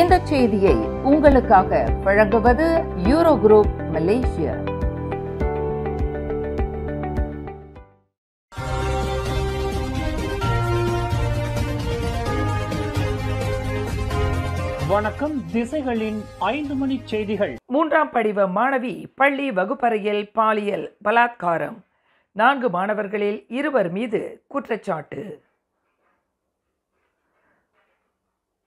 இந்த செய்தியை உங்களுக்காக வழங்குவது யூரோ குரூப் மலேசியா. வணக்கம். திசைகளின் 5 மணி செய்திகள். 3ஆம் படிவ மாணவி பள்ளி வகுப்பறையில் பாலியல் பலாத்காரம். 4 மாணவர்களில் 2 மீது குற்றச்சாட்டு.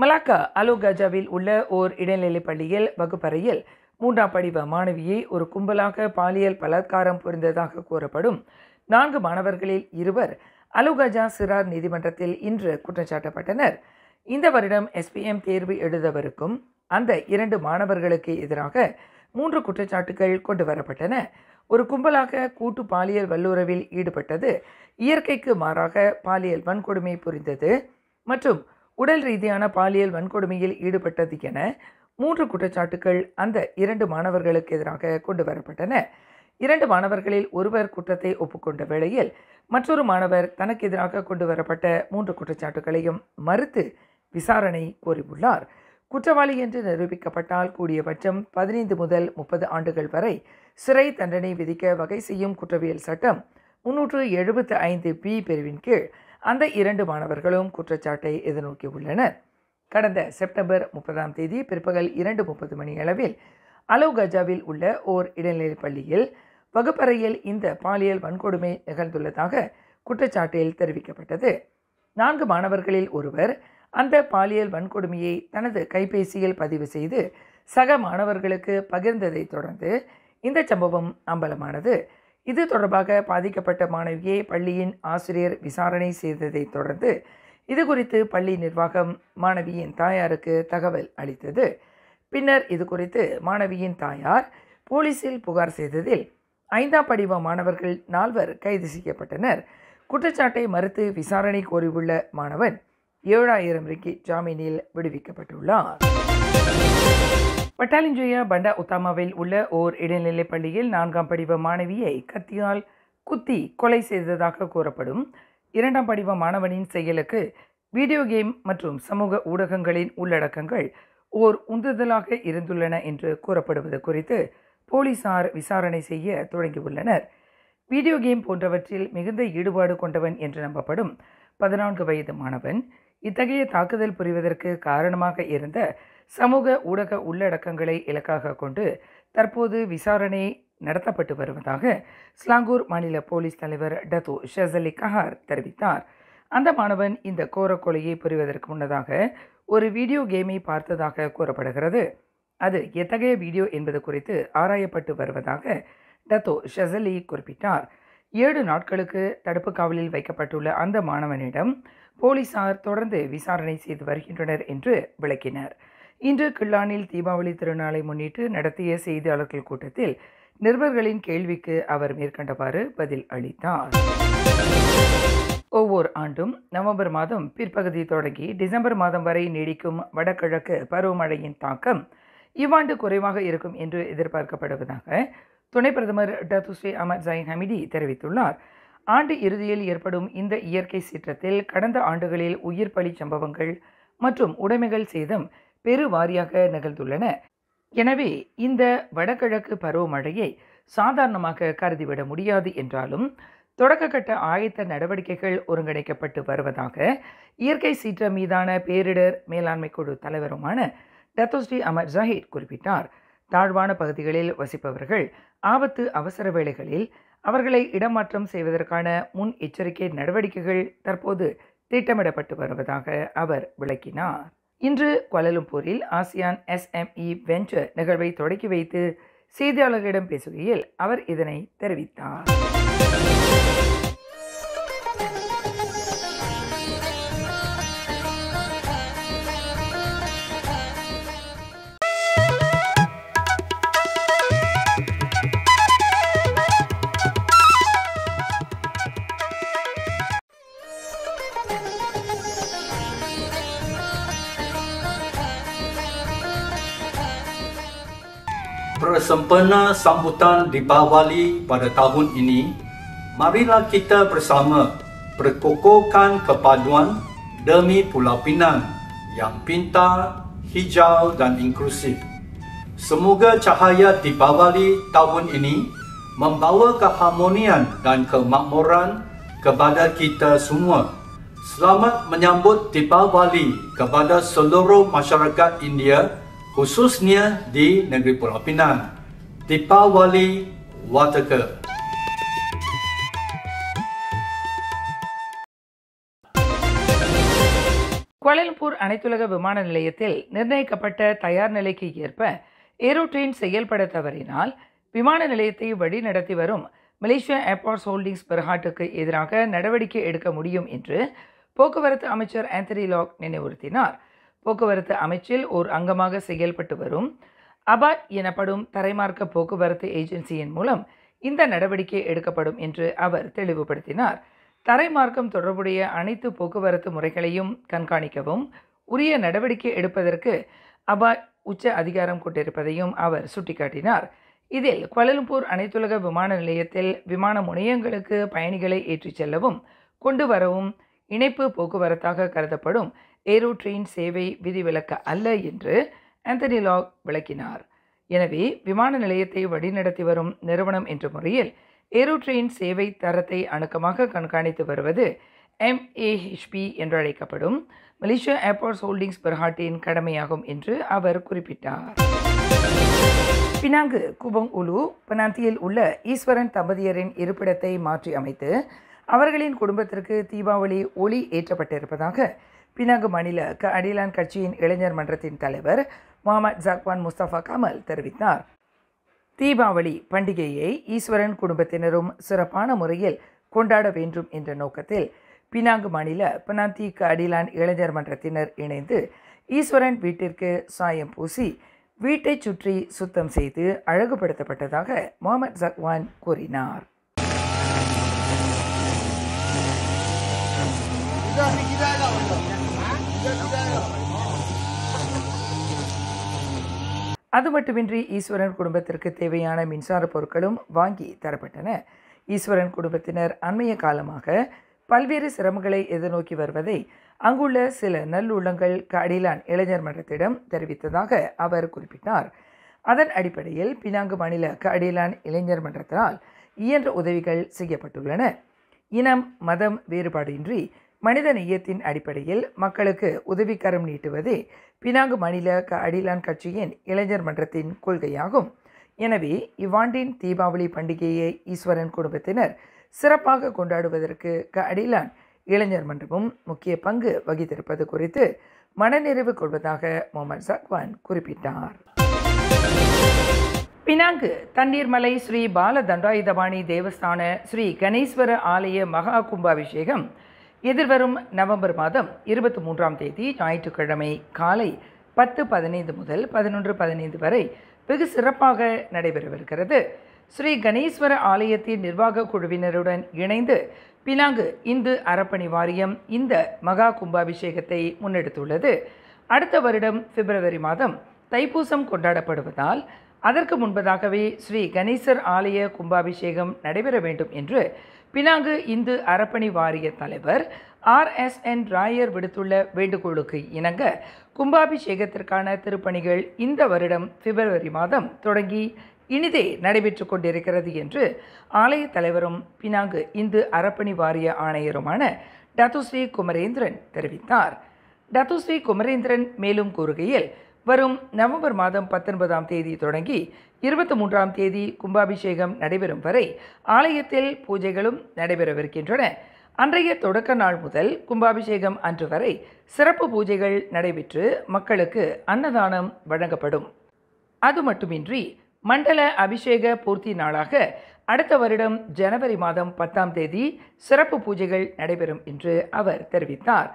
மலாக்கா அலுகாஜாவில் உள்ள ஓர் இடைநிலைப் பள்ளியில் வகுப்பறையில் 3ஆம் படிவ மாணவியை ஒரு கும்பலாக பாலியல் பலாத்காரம் புரிந்ததாக கூறப்படும் 4 மாணவர்களில் 2 அலுகாஜா சிறார் நீதிமன்றத்தில் இன்று குற்றச்சாட்டப்பட்டனர். இந்த வருடம் SPM தேர்வு எழுதவருக்கும் அந்த 2 மாணவர்களுக்கு எதிராக 3 குற்றச்சாட்டுகள் கொண்டு வரப்பட்டன. ஒரு கும்பலாக கூட்டு பாலியல் வல்லுறவில் ஈடுபட்டது, இயற்கைக்கு மாறாக பாலியல் வன்கொடுமை புரிந்தது மற்றும் உடல் ரீதியான பாலியல் வன்கொடுமையில் ஈடுபட்டது என 3 குற்றச்சாட்டுகள் அந்த 2 மாணவர்களுக்கு எதிராக கொண்டு வரப்பட்டன. 2 மாணவர்களில் ஒருவர் குற்றத்தை ஒப்புக்கொண்ட வேளையில் மற்றொரு மாணவர் தனக்கு எதிராக கொண்டு வரப்பட்ட 3 குற்றச்சாட்டுகளையும் மறுத்து விசாரணை கோரியுள்ளார். குற்றவாளி என்று நிரூபிக்கப்பட்டால் கூடியபட்சம் 15 முதல் 30 ஆண்டுகள் வரை சிறை தண்டனை விதிக்க வகை செய்யும் குற்றவியல் சட்டம் 375B பிரிவின் கீழ் அந்த 2 மாணவர்களும் குற்றச்சாட்டை எதிர்நோக்கியுள்ளனர். கடந்த செப்டம்பர் 30ஆம் தேதி பிற்பகல் 2:30 மணி அளவில் அலுகாஜாவில் உள்ள ஓர் இடைநிலைப் பள்ளியில் வகுப்பறையில் இந்த பாலியல் வன்கொடுமை நிகழ்ந்துள்ளதாக குற்றச்சாட்டில் தெரிவிக்கப்பட்டது. 4 மாணவர்களில் ஒருவர் அந்த பாலியல் வன்கொடுமையை தனது கைபேசியில் பதிவு செய்து சக மாணவர்களுக்கு பகிர்ந்ததை தொடர்ந்து இந்த சம்பவம் அம்பலமானது. இது தொடர்பாக பாதிக்கப்பட்ட மாணவியை பள்ளியின் ஆசிரியர் விசாரணை செய்ததை தொடர்ந்து இது குறித்து பள்ளி நிர்வாகம் மாணவியின் தாயாருக்கு தகவல் அளித்தது. பின்னர் இது குறித்து மாணவியின் தாயார் போலீசில் புகார் செய்ததில் 5ஆம் படிவ மாணவர்கள் 4 கைது செய்யப்பட்டனர். குற்றச்சாட்டை மறுத்து விசாரணை கோரியுள்ள மாணவன் 7000 ரிங்கிட் ஜாமீனில் விடுவிக்கப்பட்டுள்ளார். பட்டாலிஞ்சயா பண்டா உத்தாமாவில் உள்ள ஓர் இடைநிலைப் பள்ளியில் 4ஆம் படிவ மாணவியை கத்தியால் குத்தி கொலை செய்ததாக கூறப்படும் 2ஆம் படிவ மாணவனின் செயலுக்கு வீடியோ கேம் மற்றும் சமூக ஊடகங்களின் உள்ளடக்கங்கள் ஓர் உந்துதலாக இருந்துள்ளன என்று கூறப்படுவது குறித்து போலீசார் விசாரணை செய்ய தொடங்கியுள்ளனர். வீடியோ கேம் போன்றவற்றில் மிகுந்த ஈடுபாடு கொண்டவன் என்று நம்பப்படும் 14 வயது மாணவன் இத்தகைய தாக்குதல் புரிவதற்கு காரணமாக இருந்த சமூக ஊடக உள்ளடக்கங்களை இலக்காக கொண்டு தற்போது விசாரணை நடத்தப்பட்டு வருவதாக ஸ்லாங்கூர் மாநில போலீஸ் தலைவர் டத்தோ ஷசலி கஹார் தெரிவித்தார். அந்த மாணவன் இந்த கோர கொலையை புரிவதற்கு முன்னதாக ஒரு வீடியோ கேமை பார்த்ததாக கூறப்படுகிறது. அது எத்தகைய வீடியோ என்பது குறித்து ஆராயப்பட்டு வருவதாக டத்தோ ஷசலி குறிப்பிட்டார். 7 நாட்களுக்கு தடுப்பு காவலில் வைக்கப்பட்டுள்ள அந்த மாணவனிடம் போலீசார் தொடர்ந்து விசாரணை செய்து வருகின்றனர் என்று விளக்கினர். இன்று கிள்ளானில் தீபாவளி திருநாளை முன்னிட்டு நடத்திய செய்தியாளர்கள் கூட்டத்தில் நிருபர்களின் கேள்விக்கு அவர் மேற்கண்டவாறு பதில் அளித்தார். ஒவ்வொரு ஆண்டும் நவம்பர் மாதம் பிற்பகுதி தொடங்கி டிசம்பர் மாதம் வரை நீடிக்கும் வடகிழக்கு பருவமழையின் தாக்கம் இவ்வாண்டு குறைவாக இருக்கும் என்று எதிர்பார்க்கப்படுவதாக துணை பிரதமர் டத்து ஸ்ரீ அஹமத் ஜைன் ஹமிடி தெரிவித்துள்ளார். ஆண்டு இறுதியில் ஏற்படும் இந்த இயற்கை சீற்றத்தில் கடந்த ஆண்டுகளில் உயிர் பலி சம்பவங்கள் மற்றும் உடைமைகள் சேதம் பெருவாரியாக நிகழ்ந்துள்ளன. எனவே இந்த வடகிழக்கு பருவமழையை சாதாரணமாக கருதிவிட முடியாது என்றாலும் தொடக்கக்கட்ட ஆயத்த நடவடிக்கைகள் ஒருங்கிணைக்கப்பட்டு வருவதாக இயற்கை சீற்றம் மீதான பேரிடர் மேலாண்மை குழு தலைவருமான டத்து ஸ்ரீ அஹமத் ஜஹீர் குறிப்பிட்டார். தாழ்வான பகுதிகளில் வசிப்பவர்கள் ஆபத்து அவசர வேளைகளில் அவர்களை இடமாற்றம் செய்வதற்கான முன் எச்சரிக்கை நடவடிக்கைகள் தற்போது திட்டமிடப்பட்டு வருவதாக அவர் விளக்கினார். இன்று கோலாலம்பூரில் ஆசியான் SME வெஞ்சர் நிகழ்வை தொடக்கி வைத்து செய்தியாளர்களிடம் பேசுகையில் அவர் இதனை தெரிவித்தார். Bersempena sambutan Deepawali pada tahun ini, marilah kita bersama berkokohkan kepaduan demi Pulau Pinang yang pintar, hijau dan inklusif. Semoga cahaya Deepavali tahun ini membawa keharmonian dan kemakmuran kepada kita semua. Selamat menyambut Deepavali kepada seluruh masyarakat India, khususnya di negeri Pulau Pinang. Deepavali Wataka. Kuala Lumpur அனைத்துலக விமான நிலையத்தில் நிர்ணயிக்கப்பட்ட தயார் நிலைக்கு ஏற்ப ஏரோட்ரெயின் செயல்பட தவறினால் விமான நிலையத்தை வழிநடத்தி வரும் மலேசியா ஏர்போர்ட்ஸ் ஹோல்டிங்ஸ் பெர்ஹாட்டுக்கு எதிராக நடவடிக்கை எடுக்க முடியும் என்று போக்குவரத்து அமைச்சர் ஆந்தனி லாக் நினைவுறுத்தினார். போக்குவரத்து அமைச்சில் ஓர் அங்கமாக செயல்பட்டு வரும் அபாட் எனப்படும் தரைமார்க்க போக்குவரத்து ஏஜென்சியின் மூலம் இந்த நடவடிக்கை எடுக்கப்படும் என்று அவர் தெளிவுபடுத்தினார். தரைமார்க்கம் தொடர்புடைய அனைத்து போக்குவரத்து முறைகளையும் கண்காணிக்கவும் உரிய நடவடிக்கை எடுப்பதற்கு அபாட் உச்ச அதிகாரம் கொண்டிருப்பதையும் அவர் சுட்டிக்காட்டினார். இதில் கோலாலம்பூர் அனைத்துலக விமான நிலையத்தில் விமான முனையங்களுக்கு பயணிகளை ஏற்றிச் செல்லவும் கொண்டு வரவும் இணைப்பு போக்குவரத்தாக கருதப்படும் ஏரோட்ரெயின் சேவை விதிவிலக்கு அல்ல என்று ஆந்தனி லாக் விளக்கினார். எனவே விமான நிலையத்தை வழிநடத்தி வரும் நிறுவனம் என்ற முறையில் ஏரோட்ரெயின் சேவை தரத்தை அணுக்கமாக கண்காணித்து வருவது MAHP என்றழைக்கப்படும் மலேசியா ஏர்போர்ட்ஸ் ஹோல்டிங்ஸ் பெர்ஹாட்டின் கடமையாகும் என்று அவர் குறிப்பிட்டார். பினாங்கு குபோங் உலு பனாந்தியில் உள்ள ஈஸ்வரன் தம்பதியரின் இருப்பிடத்தை மாற்றி அமைத்து அவர்களின் குடும்பத்திற்கு தீபாவளி ஒளி ஏற்றப்பட்டிருப்பதாக பினாங்கு மாநில அடிலான் கட்சியின் இளைஞர் மன்றத்தின் தலைவர் முகமது ஜக்வான் முஸ்தபா கமல் தெரிவித்தார். தீபாவளி பண்டிகையை ஈஸ்வரன் குடும்பத்தினரும் சிறப்பான முறையில் கொண்டாட வேண்டும் என்ற நோக்கத்தில் பினாங்கு மாநில பனாந்தி அடிலான் இளைஞர் மன்றத்தினர் இணைந்து ஈஸ்வரன் வீட்டிற்கு சாயம் பூசி வீட்டை சுற்றி சுத்தம் செய்து அழகுபடுத்தப்பட்டதாக முகமது ஜக்வான் கூறினார். அது மட்டுமின்றி ஈஸ்வரன் குடும்பத்திற்கு தேவையான மின்சார பொருட்களும் வாங்கி தரப்பட்டன. ஈஸ்வரன் குடும்பத்தினர் அண்மைய காலமாக பல்வேறு சிரமங்களை எதிர்நோக்கி வருவதை அங்குள்ள சில நல்லுள்ளங்கள் அடிலான் இளைஞர் மன்றத்திடம் தெரிவித்ததாக அவர் குறிப்பிட்டார். அதன் அடிப்படையில் பினாங்கு மாநில அடிலான் இளைஞர் மன்றத்தினால் இயன்ற உதவிகள் செய்யப்பட்டுள்ளன. இனம் மதம் வேறுபாடின்றி மனித நேயத்தின் அடிப்படையில் மக்களுக்கு உதவிக்கரம் நீட்டுவதே பினாங்கு மாநில அடிலான் கட்சியின் இளைஞர் மன்றத்தின் கொள்கையாகும். எனவே இவ்வாண்டின் தீபாவளி பண்டிகையை ஈஸ்வரன் குடும்பத்தினர் சிறப்பாக கொண்டாடுவதற்கு அடிலான் இளைஞர் மன்றமும் முக்கிய பங்கு வகித்திருப்பது குறித்து மனநிறைவு கொள்வதாக முகமது ஜக்வான் குறிப்பிட்டார். பினாங்கு தண்ணீர்மலை ஸ்ரீ பால தண்டாயுதபாணி தேவஸ்தான ஸ்ரீ கணேஸ்வர ஆலய மகா கும்பாபிஷேகம் எதிர்வரும் நவம்பர் மாதம் 23ஆம் தேதி ஞாயிற்றுக்கிழமை காலை 10:15 முதல் 11:15 வரை வெகு சிறப்பாக நடைபெறவிருக்கிறது. ஸ்ரீ கணேஸ்வர ஆலயத்தின் நிர்வாக குழுவினருடன் இணைந்து பினாங்கு இந்து அறப்பணி வாரியம் இந்த மகா கும்பாபிஷேகத்தை முன்னெடுத்துள்ளது. அடுத்த வருடம் பிப்ரவரி மாதம் தைப்பூசம் கொண்டாடப்படுவதால் அதற்கு முன்பதாகவே ஸ்ரீ கணேசர் ஆலய கும்பாபிஷேகம் நடைபெற வேண்டும் என்று பினாங்கு இந்து அறப்பணி வாரிய தலைவர் RSN ராயர் விடுத்துள்ள வேண்டுகோளுக்கு இணங்க கும்பாபிஷேகத்திற்கான திருப்பணிகள் இந்த வருடம் பிப்ரவரி மாதம் தொடங்கி இனிதே நடைபெற்று கொண்டிருக்கிறது என்று ஆலய தலைவரும் பினாங்கு இந்து அறப்பணி வாரிய ஆணையருமான டத்துஸ்ரீ குமரேந்திரன் தெரிவித்தார். டத்துஸ்ரீ குமரேந்திரன் மேலும் கூறுகையில் வரும் நவம்பர் மாதம் 19ஆம் தேதி தொடங்கி 23ஆம் தேதி கும்பாபிஷேகம் நடைபெறும் வரை ஆலயத்தில் பூஜைகளும் நடைபெறவிருக்கின்றன. அன்றைய தொடக்க நாள் முதல் கும்பாபிஷேகம் அன்று வரை சிறப்பு பூஜைகள் நடைபெற்று மக்களுக்கு அன்னதானம் வழங்கப்படும். அது மட்டுமின்றி மண்டல அபிஷேக பூர்த்தி நாளாக அடுத்த வருடம் ஜனவரி மாதம் 10ஆம் தேதி சிறப்பு பூஜைகள் நடைபெறும் என்று அவர் தெரிவித்தார்.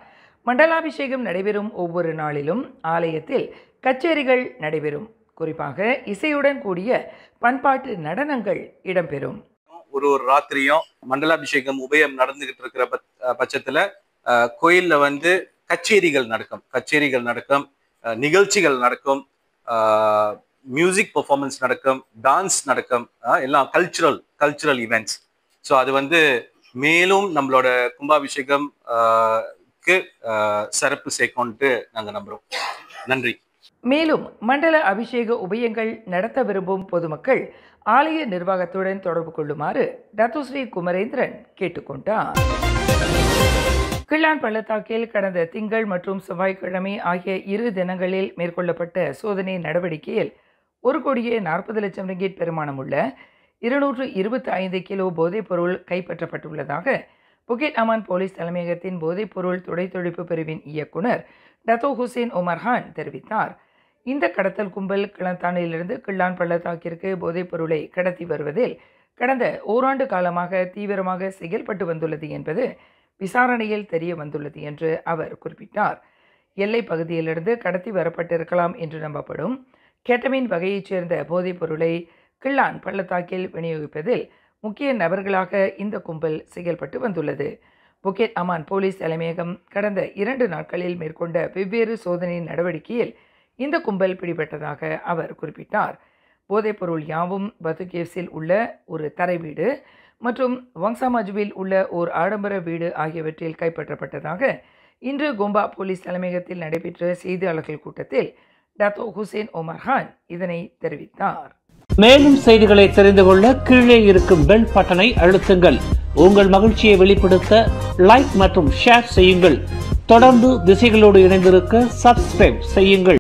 மண்டலாபிஷேகம் நடைபெறும் ஒவ்வொரு நாளிலும் ஆலயத்தில் கச்சேரிகள் நடைபெறும். குறிப்பாக இசையுடன் கூடிய பண்பாட்டு நடனங்கள் இடம்பெறும். ஒரு ராத்திரியும் மண்டலாபிஷேகம் உபயம் நடந்துகிட்டு இருக்கிற பட்சத்துல கோயில்ல கச்சேரிகள் நடக்கும், நிகழ்ச்சிகள் நடக்கும், மியூசிக் பெர்ஃபார்மன்ஸ் நடக்கும், டான்ஸ் நடக்கும், எல்லாம் கல்ச்சுரல் ஈவெண்ட்ஸ். ஸோ அது மேலும் நம்மளோட கும்பாபிஷேகம் சிறப்பு சேர்க்கும்ட்டு நாங்கள் நம்புறோம். நன்றி. மேலும் மண்டல அபிஷேக உபயங்கள் நடத்த விரும்பும் பொதுமக்கள் ஆலய நிர்வாகத்துடன் தொடர்பு கொள்ளுமாறு டத்துஸ்ரீ குமரேந்திரன் கேட்டுக்கொண்டார். கிள்ளான் பள்ளத்தாக்கில் கடந்த திங்கள் மற்றும் செவ்வாய்க்கிழமை ஆகிய 2 தினங்களில் மேற்கொள்ளப்பட்ட சோதனை நடவடிக்கையில் 1,40,00,000 ரிங்கிட் பெறுமானமுள்ள 225 கிலோ போதைப்பொருள் கைப்பற்றப்பட்டுள்ளதாக புக்கெட் அமான் போலீஸ் தலைமையகத்தின் போதைப்பொருள் துடைத்தொழிப்பு பிரிவின் இயக்குனர் டத்தோ ஹுசேன் ஒமர்ஹான் தெரிவித்தார். இந்த கடத்தல் கும்பல் கிளந்தானிலிருந்து கிள்ளான் பள்ளத்தாக்கிற்கு போதைப்பொருளை கடத்தி வருவதில் கடந்த ஓராண்டு காலமாக தீவிரமாக செயல்பட்டு வந்துள்ளது என்பது விசாரணையில் தெரிய வந்துள்ளது என்று அவர் குறிப்பிட்டார். எல்லை பகுதியிலிருந்து கடத்தி வரப்பட்டிருக்கலாம் என்று நம்பப்படும் கெட்டமின் வகையைச் சேர்ந்த போதைப் பொருளை கிள்ளான் பள்ளத்தாக்கில் விநியோகிப்பதில் முக்கிய நபர்களாக இந்த கும்பல் செயல்பட்டு வந்துள்ளது. புக்கெட் அமான் போலீஸ் தலைமையகம் கடந்த 2 நாட்களில் மேற்கொண்ட வெவ்வேறு சோதனை நடவடிக்கையில் இந்த கும்பல் பிடிபட்டதாக அவர் குறிப்பிட்டார். போதைப்பொருள் யாவும் பத்துகேவ்ஸில் உள்ள ஒரு தரை வீடு மற்றும் வங்சாமஜுவில் உள்ள ஓர் ஆடம்பர வீடு ஆகியவற்றில் கைப்பற்றப்பட்டதாக இன்று கோம்பா போலீஸ் தலைமையகத்தில் நடைபெற்ற செய்தியாளர்கள் கூட்டத்தில் டத்தோ ஹுசேன் ஒமர்ஹான் இதனை தெரிவித்தார். மேலும் செய்திகளை தெரிந்து கொள்ள கீழே இருக்கும் பெல் பட்டனை அழுத்துங்கள். உங்கள் மகிழ்ச்சியை வெளிப்படுத்த லைக் மற்றும் ஷேர் செய்யுங்கள். தொடர்ந்து திசைகளோடு இணைந்திருக்க சப்ஸ்கிரைப் செய்யுங்கள்.